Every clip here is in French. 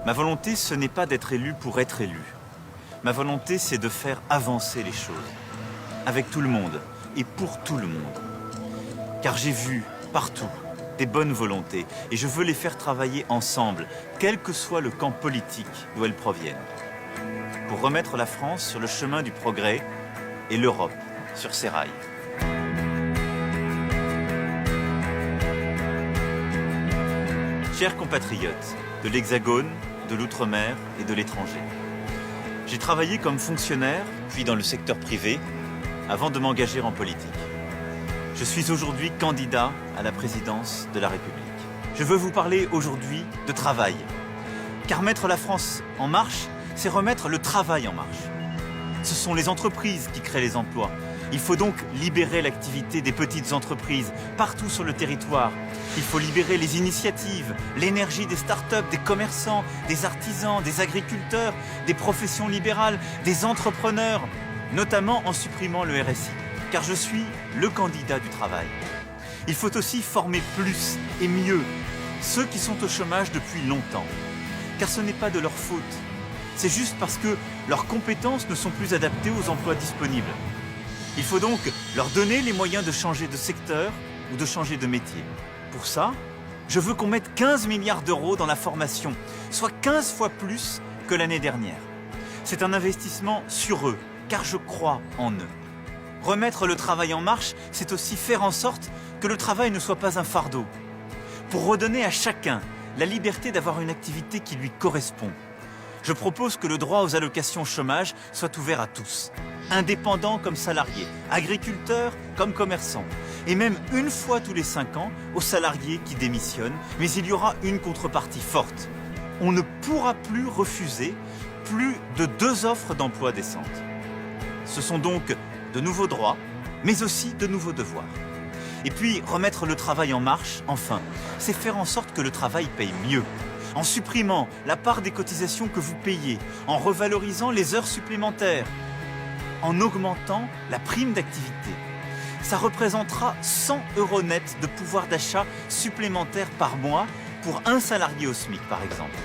Ma volonté, ce n'est pas d'être élu pour être élu. Ma volonté, c'est de faire avancer les choses. Avec tout le monde et pour tout le monde. Car j'ai vu partout des bonnes volontés et je veux les faire travailler ensemble, quel que soit le camp politique d'où elles proviennent. Pour remettre la France sur le chemin du progrès et l'Europe sur ses rails. Chers compatriotes de l'Hexagone, de l'Outre-mer et de l'étranger, j'ai travaillé comme fonctionnaire, puis dans le secteur privé, avant de m'engager en politique. Je suis aujourd'hui candidat à la présidence de la République. Je veux vous parler aujourd'hui de travail. Car mettre la France en marche, c'est remettre le travail en marche. Ce sont les entreprises qui créent les emplois. Il faut donc libérer l'activité des petites entreprises partout sur le territoire. Il faut libérer les initiatives, l'énergie des start-up, des commerçants, des artisans, des agriculteurs, des professions libérales, des entrepreneurs, notamment en supprimant le RSI. Car je suis le candidat du travail. Il faut aussi former plus et mieux ceux qui sont au chômage depuis longtemps. Car ce n'est pas de leur faute. C'est juste parce que leurs compétences ne sont plus adaptées aux emplois disponibles. Il faut donc leur donner les moyens de changer de secteur ou de changer de métier. Pour ça, je veux qu'on mette 15 milliards d'euros dans la formation, soit 15 fois plus que l'année dernière. C'est un investissement sur eux, car je crois en eux. Remettre le travail en marche, c'est aussi faire en sorte que le travail ne soit pas un fardeau. Pour redonner à chacun la liberté d'avoir une activité qui lui correspond. Je propose que le droit aux allocations chômage soit ouvert à tous. Indépendants comme salariés, agriculteurs comme commerçants. Et même une fois tous les 5 ans aux salariés qui démissionnent. Mais il y aura une contrepartie forte. On ne pourra plus refuser plus de 2 offres d'emploi décentes. Ce sont donc de nouveaux droits, mais aussi de nouveaux devoirs. Et puis, remettre le travail en marche, enfin, c'est faire en sorte que le travail paye mieux. En supprimant la part des cotisations que vous payez, en revalorisant les heures supplémentaires, en augmentant la prime d'activité. Ça représentera 100 € net de pouvoir d'achat supplémentaire par mois pour un salarié au SMIC, par exemple.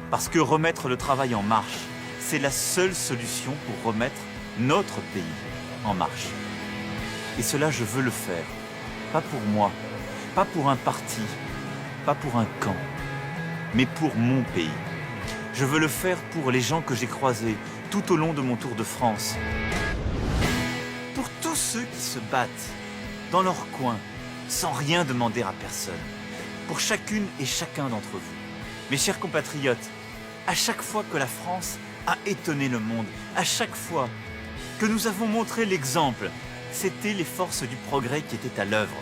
Parce que remettre le travail en marche, c'est la seule solution pour remettre notre pays en marche. Et cela, je veux le faire. Pas pour moi, pas pour un parti, pas pour un camp, mais pour mon pays. Je veux le faire pour les gens que j'ai croisés tout au long de mon tour de France. Pour tous ceux qui se battent dans leur coin, sans rien demander à personne. Pour chacune et chacun d'entre vous. Mes chers compatriotes, à chaque fois que la France a étonné le monde, à chaque fois que nous avons montré l'exemple, c'était les forces du progrès qui étaient à l'œuvre.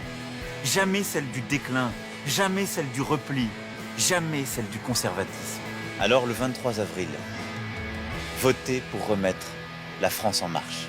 Jamais celle du déclin, jamais celle du repli, jamais celle du conservatisme. Alors le 23 avril, votez pour remettre la France en marche.